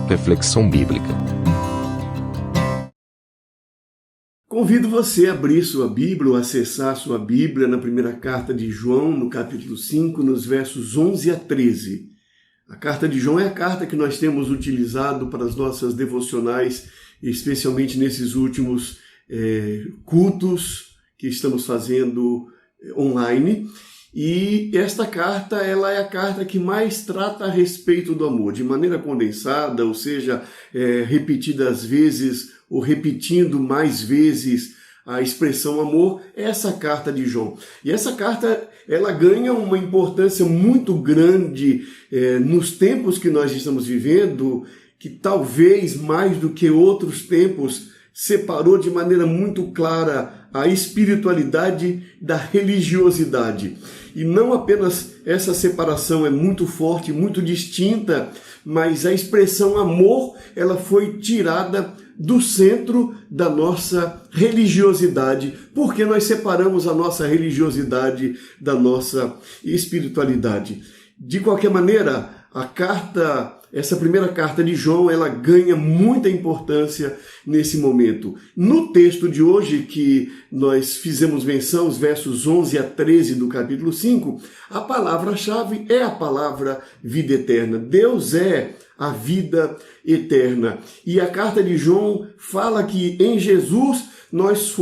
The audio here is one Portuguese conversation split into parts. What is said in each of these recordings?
Reflexão Bíblica. Convido você a abrir sua Bíblia ou acessar sua Bíblia na primeira carta de João, no capítulo 5, nos versos 11 a 13. A carta de João é a carta que nós temos utilizado para as nossas devocionais, especialmente nesses últimos cultos que estamos fazendo online. E esta carta, ela é a carta que mais trata a respeito do amor, de maneira condensada, ou seja, repetidas vezes ou repetindo mais vezes a expressão amor, é essa carta de João. E essa carta, ela ganha uma importância muito grande nos tempos que nós estamos vivendo, que talvez mais do que outros tempos separou de maneira muito clara a espiritualidade da religiosidade. E não apenas essa separação é muito forte, muito distinta, mas a expressão amor, ela foi tirada do centro da nossa religiosidade, porque nós separamos a nossa religiosidade da nossa espiritualidade. De qualquer maneira, essa primeira carta de João, ela ganha muita importância nesse momento. No texto de hoje, que nós fizemos menção, os versos 11 a 13 do capítulo 5, a palavra-chave é a palavra vida eterna. Deus é a vida eterna. E a carta de João fala que em Jesus nós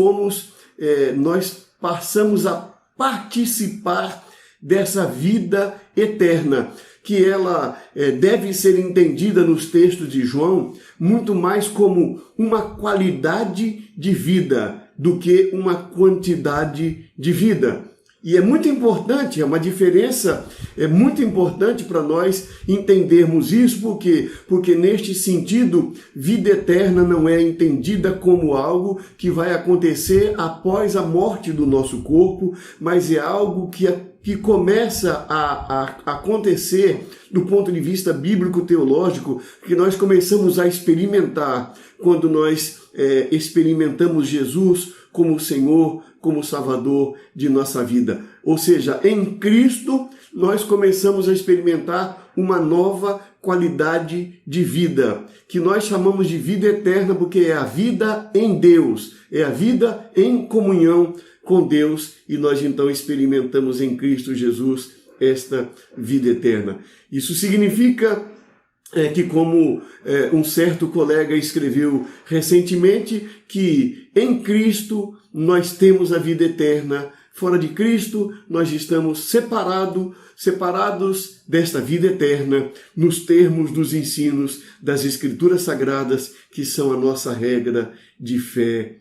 passamos a participar dessa vida eterna, que ela deve ser entendida nos textos de João muito mais como uma qualidade de vida do que uma quantidade de vida. E é muito importante, é uma diferença, é muito importante para nós entendermos isso, porque neste sentido, vida eterna não é entendida como algo que vai acontecer após a morte do nosso corpo, mas é algo que começa a acontecer do ponto de vista bíblico-teológico, que nós começamos a experimentar quando nós experimentamos Jesus como Senhor, como Salvador de nossa vida. Ou seja, em Cristo nós começamos a experimentar uma nova qualidade de vida, que nós chamamos de vida eterna, porque é a vida em Deus, é a vida em comunhão com Deus, e nós então experimentamos em Cristo Jesus esta vida eterna. Isso significa que, como um certo colega escreveu recentemente, que em Cristo nós temos a vida eterna, fora de Cristo nós estamos separados desta vida eterna, nos termos dos ensinos das Escrituras Sagradas, que são a nossa regra de fé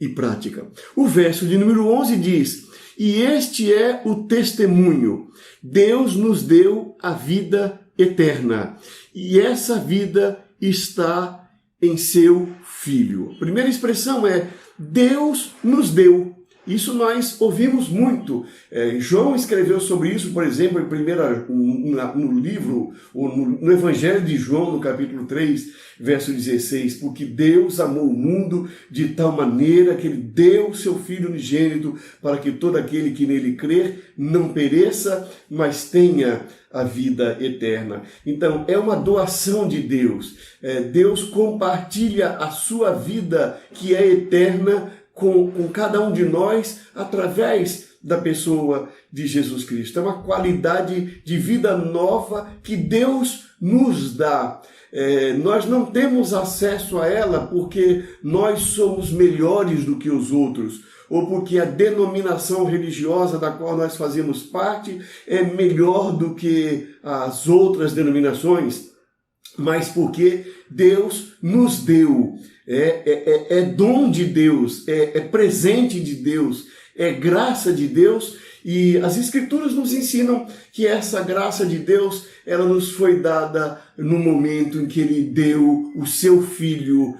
e prática. O verso de número 11 diz: "E este é o testemunho, Deus nos deu a vida eterna, e essa vida está em seu Filho." A primeira expressão é Deus nos deu. Isso nós ouvimos muito. João escreveu sobre isso, por exemplo, no livro, ou no Evangelho de João, no capítulo 3, verso 16, "Porque Deus amou o mundo de tal maneira que Ele deu o seu Filho unigênito, para que todo aquele que nele crer não pereça, mas tenha a vida eterna." Então, é uma doação de Deus. Deus compartilha a sua vida, que é eterna, com cada um de nós, através da pessoa de Jesus Cristo. É uma qualidade de vida nova que Deus nos dá. Nós não temos acesso a ela porque nós somos melhores do que os outros, ou porque a denominação religiosa da qual nós fazemos parte é melhor do que as outras denominações, mas porque Deus nos deu. É dom de Deus, é presente de Deus, é graça de Deus, e as Escrituras nos ensinam que essa graça de Deus, ela nos foi dada no momento em que Ele deu o seu Filho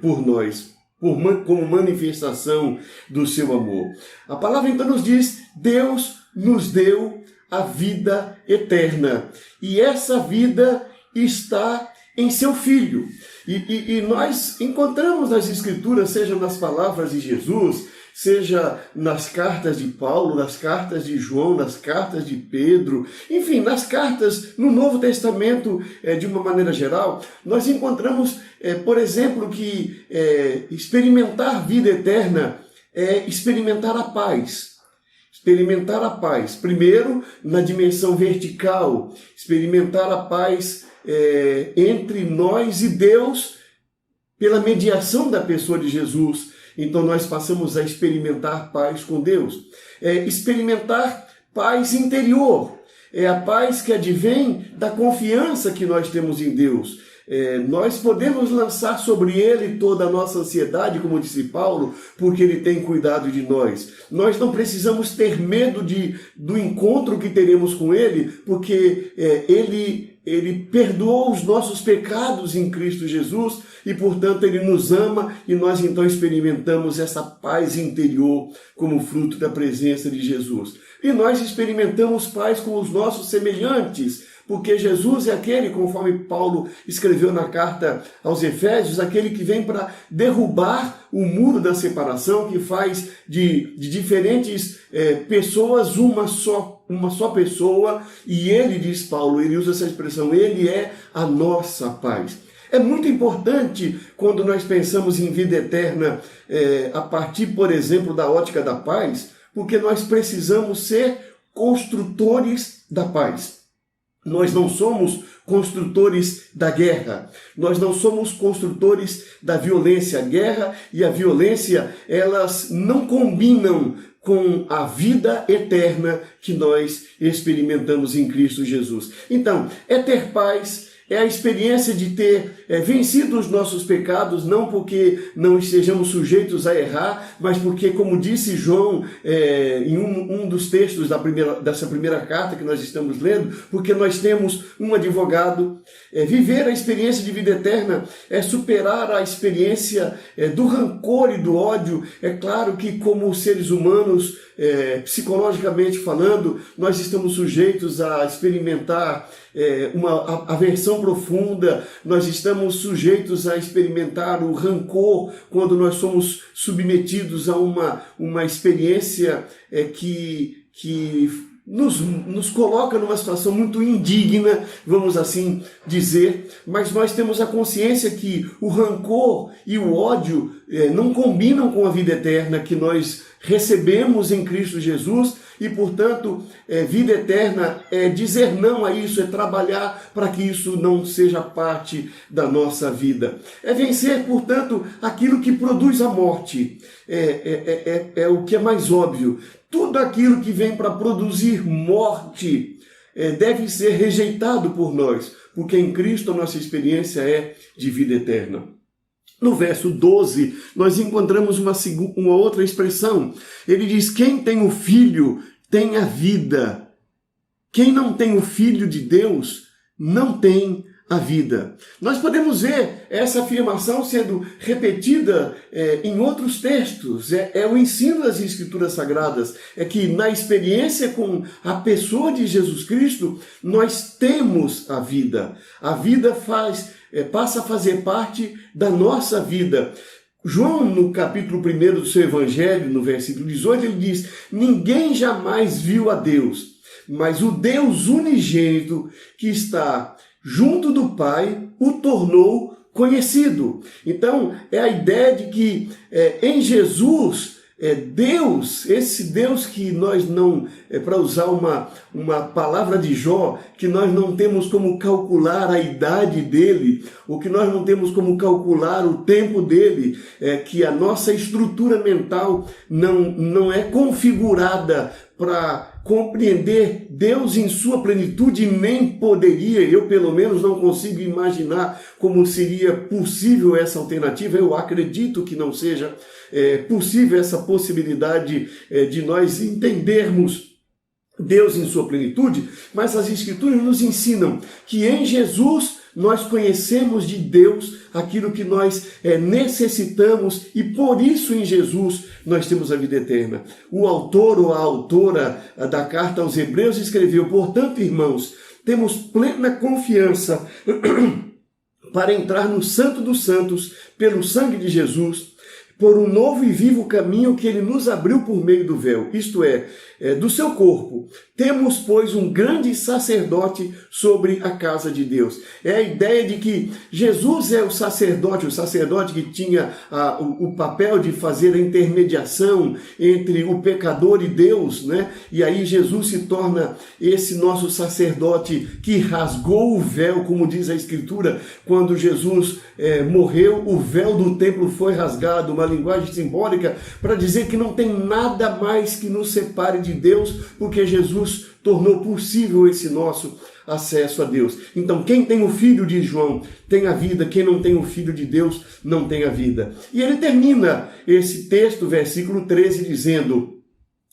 por nós, como manifestação do seu amor. A palavra então nos diz: Deus nos deu a vida eterna, e essa vida está em seu Filho. E nós encontramos nas Escrituras, seja nas palavras de Jesus, seja nas cartas de Paulo, nas cartas de João, nas cartas de Pedro, enfim, nas cartas no Novo Testamento, de uma maneira geral, nós encontramos, por exemplo, que experimentar vida eterna é experimentar a paz. Experimentar a paz, primeiro na dimensão vertical, experimentar a paz entre nós e Deus pela mediação da pessoa de Jesus. Então nós passamos a experimentar paz com Deus. Experimentar paz interior, é a paz que advém da confiança que nós temos em Deus. Nós podemos lançar sobre Ele toda a nossa ansiedade, como disse Paulo, porque Ele tem cuidado de nós. Nós não precisamos ter medo do encontro que teremos com Ele, porque Ele perdoou os nossos pecados em Cristo Jesus e, portanto, Ele nos ama e nós então experimentamos essa paz interior como fruto da presença de Jesus. E nós experimentamos paz com os nossos semelhantes, porque Jesus é aquele, conforme Paulo escreveu na carta aos Efésios, aquele que vem para derrubar o muro da separação, que faz de diferentes pessoas uma só pessoa, e ele, diz Paulo, ele usa essa expressão, ele é a nossa paz. É muito importante quando nós pensamos em vida eterna, a partir, por exemplo, da ótica da paz, porque nós precisamos ser construtores da paz. Nós não somos construtores da guerra, nós não somos construtores da violência. A guerra e a violência, elas não combinam com a vida eterna que nós experimentamos em Cristo Jesus. Então, é ter paz, é a experiência de ter vencido os nossos pecados, não porque não estejamos sujeitos a errar, mas porque, como disse João em um dos textos dessa primeira carta que nós estamos lendo, porque nós temos um advogado. Viver a experiência de vida eterna é superar a experiência do rancor e do ódio. É claro que, como seres humanos, psicologicamente falando, nós estamos sujeitos a experimentar uma aversão profunda, nós estamos sujeitos a experimentar o rancor quando nós somos submetidos a uma experiência que nos coloca numa situação muito indigna, vamos assim dizer, mas nós temos a consciência que o rancor e o ódio não combinam com a vida eterna que nós recebemos em Cristo Jesus e, portanto, vida eterna é dizer não a isso, é trabalhar para que isso não seja parte da nossa vida. É vencer, portanto, aquilo que produz a morte. É o que é mais óbvio. Tudo aquilo que vem para produzir morte deve ser rejeitado por nós, porque em Cristo a nossa experiência é de vida eterna. No verso 12, nós encontramos uma outra expressão. Ele diz, quem tem o Filho tem a vida. Quem não tem o Filho de Deus não tem a vida. Nós podemos ver essa afirmação sendo repetida em outros textos. É o ensino das Escrituras Sagradas. É que na experiência com a pessoa de Jesus Cristo, nós temos a vida. A vida passa a fazer parte da nossa vida. João, no capítulo 1 do seu Evangelho, no versículo 18, ele diz, ninguém jamais viu a Deus, mas o Deus unigênito que está junto do Pai o tornou conhecido. Então, é a ideia de que em Jesus, Deus, esse Deus que nós não, para usar uma palavra de Jó, que nós não temos como calcular a idade dele, ou que nós não temos como calcular o tempo dele, que a nossa estrutura mental não é configurada para compreender Deus em sua plenitude, nem poderia, eu pelo menos não consigo imaginar como seria possível essa alternativa. Eu acredito que não seja possível essa possibilidade de nós entendermos Deus em sua plenitude, mas as Escrituras nos ensinam que em Jesus nós conhecemos de Deus aquilo que nós necessitamos e por isso em Jesus nós temos a vida eterna. O autor ou a autora da carta aos Hebreus escreveu, portanto, irmãos, temos plena confiança para entrar no Santo dos Santos pelo sangue de Jesus, por um novo e vivo caminho que ele nos abriu por meio do véu, isto é, do seu corpo. Temos, pois, um grande sacerdote sobre a casa de Deus. É a ideia de que Jesus é o sacerdote que tinha o papel de fazer a intermediação entre o pecador e Deus, né? E aí Jesus se torna esse nosso sacerdote que rasgou o véu, como diz a Escritura, quando Jesus morreu, o véu do templo foi rasgado, uma linguagem simbólica para dizer que não tem nada mais que nos separe de Deus, porque Jesus tornou possível esse nosso acesso a Deus. Então, quem tem o Filho de João tem a vida, quem não tem o Filho de Deus não tem a vida. E ele termina esse texto, versículo 13, dizendo: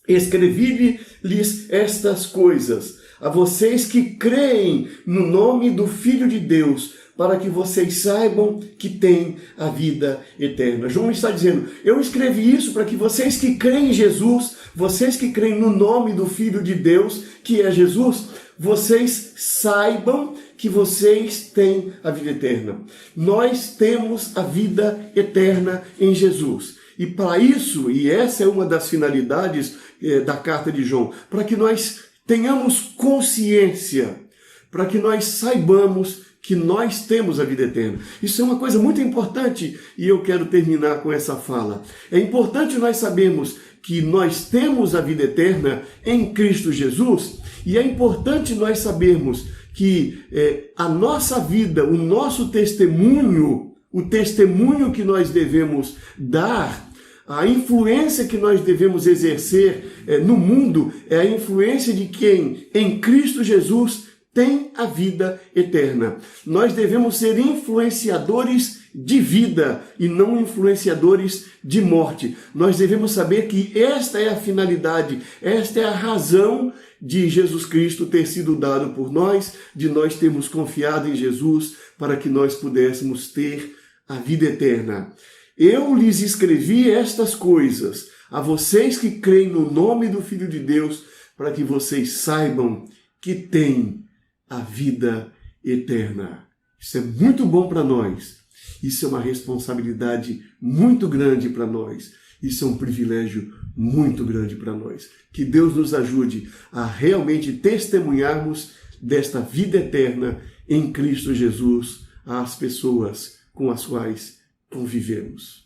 escrevi-lhes estas coisas a vocês que creem no nome do Filho de Deus, para que vocês saibam que têm a vida eterna. João está dizendo, eu escrevi isso para que vocês que creem em Jesus, vocês que creem no nome do Filho de Deus, que é Jesus, vocês saibam que vocês têm a vida eterna. Nós temos a vida eterna em Jesus. E para isso, e essa é uma das finalidades da carta de João, para que nós tenhamos consciência, para que nós saibamos que nós temos a vida eterna. Isso é uma coisa muito importante e eu quero terminar com essa fala. É importante nós sabermos que nós temos a vida eterna em Cristo Jesus e é importante nós sabermos que a nossa vida, o nosso testemunho, o testemunho que nós devemos dar, a influência que nós devemos exercer no mundo é a influência de quem em Cristo Jesus tem a vida eterna. Nós devemos ser influenciadores de vida e não influenciadores de morte. Nós devemos saber que esta é a finalidade, esta é a razão de Jesus Cristo ter sido dado por nós, de nós termos confiado em Jesus para que nós pudéssemos ter a vida eterna. Eu lhes escrevi estas coisas a vocês que creem no nome do Filho de Deus, para que vocês saibam que têm a vida eterna. Isso é muito bom para nós. Isso é uma responsabilidade muito grande para nós. Isso é um privilégio muito grande para nós. Que Deus nos ajude a realmente testemunharmos desta vida eterna em Cristo Jesus às pessoas com as quais convivemos.